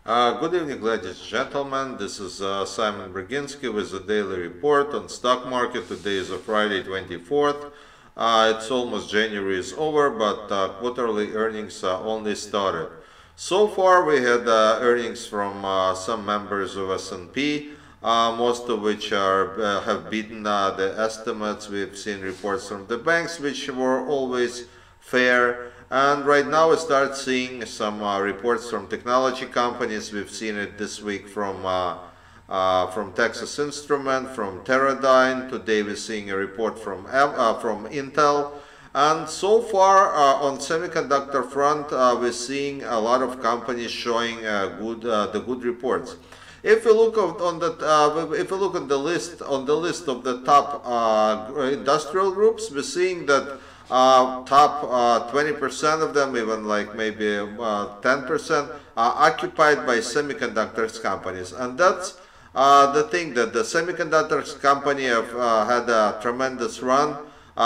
Good evening, ladies and gentlemen. This is Simon Brzezinski with the daily report on stock market. Today is a Friday, 24th. It's almost January is over, but quarterly earnings only started. So far, we had earnings from some members of S&P, most of which have beaten the estimates. We've seen reports from the banks, which were always fair. And right now we start seeing some reports from technology companies. We've seen it this week from Texas Instrument, from Teradyne. Today we're seeing a report from Intel. And so far on semiconductor front, we're seeing a lot of companies showing the good reports. If you look on the list of the top industrial groups, we're seeing that top 20% of them, even like maybe 10%, are occupied by semiconductors companies, and that's the thing, that the semiconductors company have had a tremendous run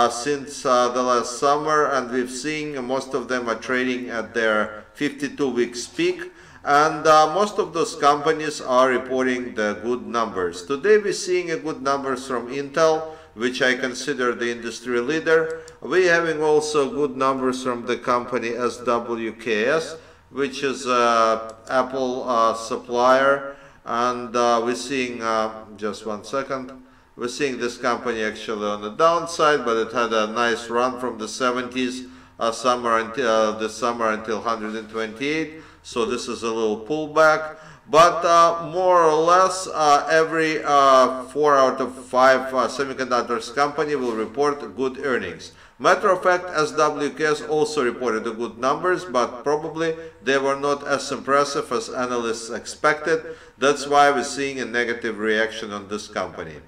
since the last summer, and we've seen most of them are trading at their 52-week peak. And most of those companies are reporting the good numbers. Today we're seeing a good numbers from Intel, which I consider the industry leader. We're having also good numbers from the company SWKS, which is Apple supplier. And we're seeing, just one second, we're seeing this company actually on the downside, but it had a nice run from the 70s summer until this summer until 128. So this is a little pullback, but more or less every 4 out of 5 semiconductors company will report good earnings. Matter of fact, SWKS also reported the good numbers, but probably they were not as impressive as analysts expected. That's why we're seeing a negative reaction on this company.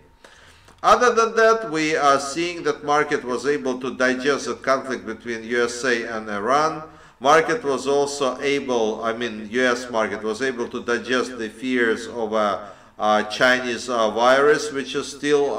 Other than that, we are seeing that market was able to digest the conflict between USA and Iran. Market was also able, US market was able to digest the fears of a Chinese virus, which is still,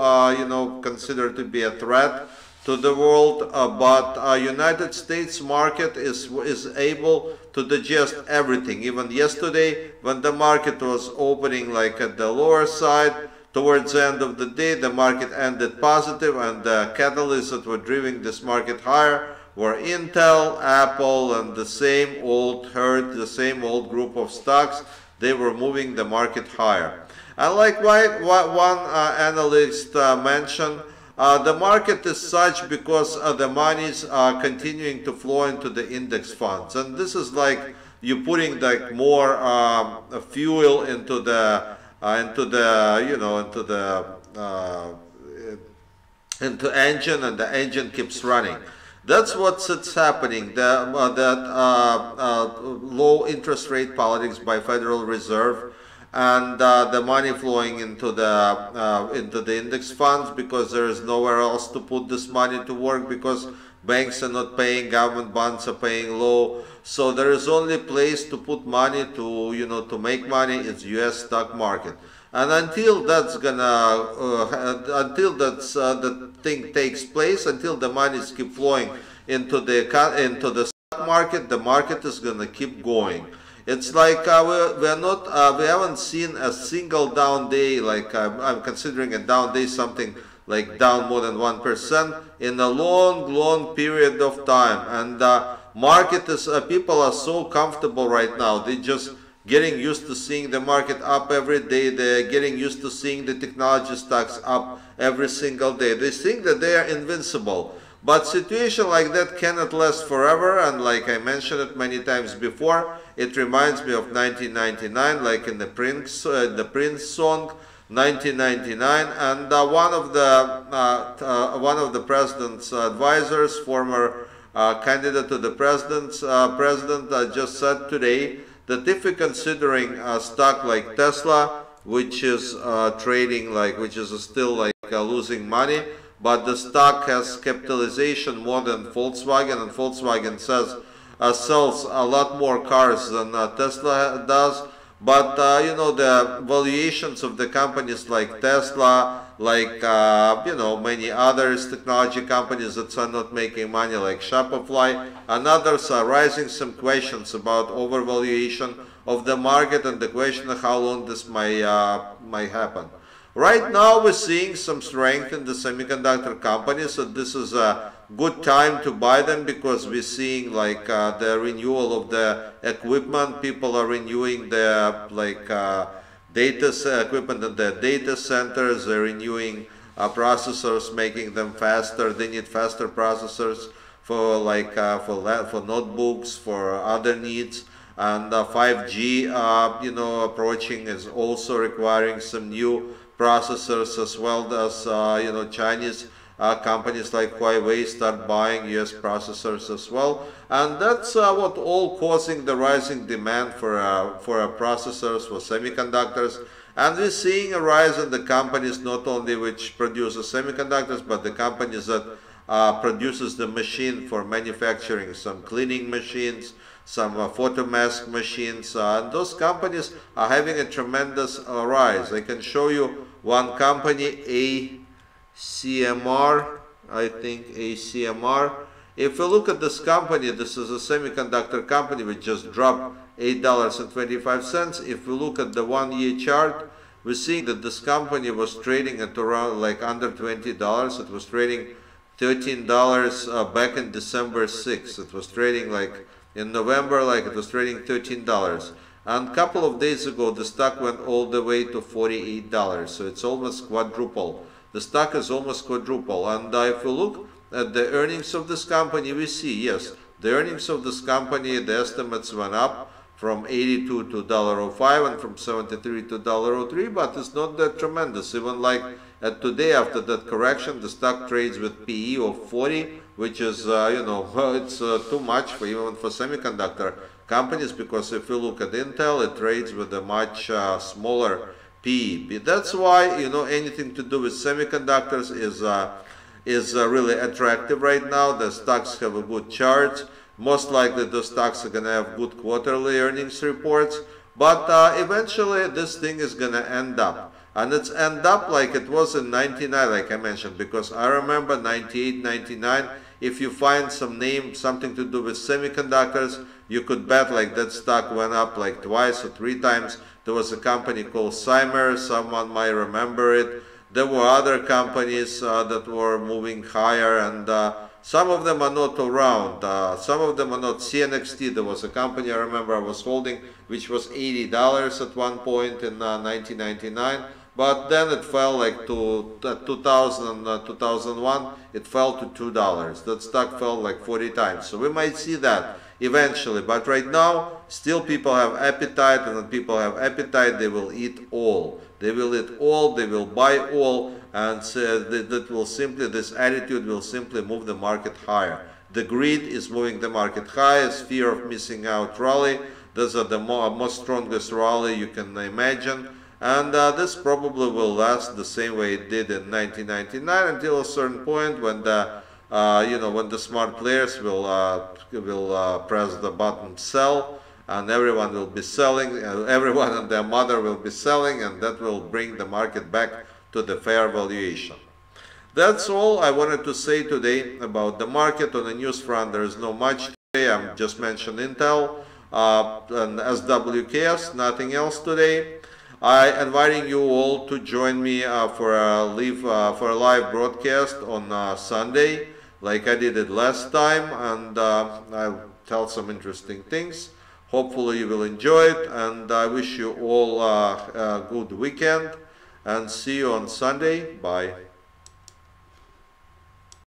considered to be a threat to the world. But United States market is able to digest everything. Even yesterday, when the market was opening like at the lower side, towards the end of the day, the market ended positive, and the catalysts that were driving this market higher were Intel, Apple, and the same old herd, the same old group of stocks. They were moving the market higher. And like one analyst mentioned, the market is such because the monies are continuing to flow into the index funds, and this is like you putting like more fuel into the engine, and the engine keeps running. That's what's happening. Low interest rate politics by Federal Reserve, and the money flowing into the index funds, because there is nowhere else to put this money to work, because banks are not paying, government bonds are paying low. So there is only place to put money to make money. It's U.S. stock market. And until that's the thing takes place, until the monies keep flowing into the stock market, the market is gonna keep going. It's like we haven't seen a single down day. Like I'm considering a down day something like down more than 1% in a long period of time. And market is people are so comfortable right now. They just getting used to seeing the market up every day. They're getting used to seeing the technology stocks up every single day. They think that they are invincible. But situation like that cannot last forever, and like I mentioned it many times before, it reminds me of 1999, like in the Prince song, 1999, and one of the president's advisors, former candidate to the president, just said today that if you're considering a stock like Tesla, which is trading which is still like losing money, but the stock has capitalization more than Volkswagen, and Volkswagen sells a lot more cars than Tesla does. But the valuations of the companies like Tesla, like many others technology companies that are not making money, like Shopify and others, are raising some questions about overvaluation of the market, and the question of how long this might happen. Right now we're seeing some strength in the semiconductor companies, so this is a good time to buy them because we're seeing like the renewal of the equipment. People are renewing their data equipment in their data centers. They're renewing processors, making them faster. They need faster processors for for notebooks, for other needs. And 5G, approaching is also requiring some new processors, as well as Chinese companies like Huawei start buying US processors as well, and that's what all causing the rising demand for processors, for semiconductors. And we're seeing a rise in the companies not only which produces semiconductors, but the companies that produces the machine for manufacturing, some cleaning machines, some photomask machines, and those companies are having a tremendous rise. I can show you one company, ACMR, I think ACMR. If you look at this company, this is a semiconductor company which just dropped $8.25. If we look at the 1-year chart, we're seeing that this company was trading at around like under $20. It was trading $13 back in December 6th. It was trading like in November, like it was trading $13. And a couple of days ago, the stock went all the way to $48. So it's almost quadruple. The stock is almost quadruple. And if you look at the earnings of this company, we see, yes, the earnings of this company, the estimates went up from 82 to $1.05 and from 73 to $1.03, but it's not that tremendous. Even like today, after that correction, the stock trades with PE of 40, which is, it's too much for even for semiconductor companies, because if you look at Intel, it trades with a much smaller PE. That's why, anything to do with semiconductors is really attractive right now. The stocks have a good charts. Most likely the stocks are going to have good quarterly earnings reports, but eventually this thing is going to end up. And it's end up like it was in 99, like I mentioned, because I remember 98, 99, if you find some name, something to do with semiconductors, you could bet like that stock went up like twice or 3 times. There was a company called Cymer, someone might remember it. There were other companies that were moving higher, and some of them are not around. Some of them are not. CNXT, there was a company I remember I was holding, which was $80 at one point in 1999. But then it fell like to 2001, it fell to $2. That stock fell like 40 times. So we might see that eventually. But right now, still people have appetite, and when people have appetite, they will eat all. They will eat all, they will buy all, and so that will simply, this attitude will simply move the market higher. The greed is moving the market higher, fear of missing out rally. Those are the most strongest rally you can imagine. And this probably will last the same way it did in 1999 until a certain point when the when the smart players will press the button sell, and everyone will be selling, everyone and their mother will be selling, and that will bring the market back to the fair valuation. That's all I wanted to say today about the market. On the news front, there is not much today. I just mentioned Intel and SWKS, nothing else today. I inviting you all to join me for a live broadcast on Sunday, like I did it last time, and I'll tell some interesting things. Hopefully you will enjoy it, and I wish you all a good weekend, and see you on Sunday. Bye.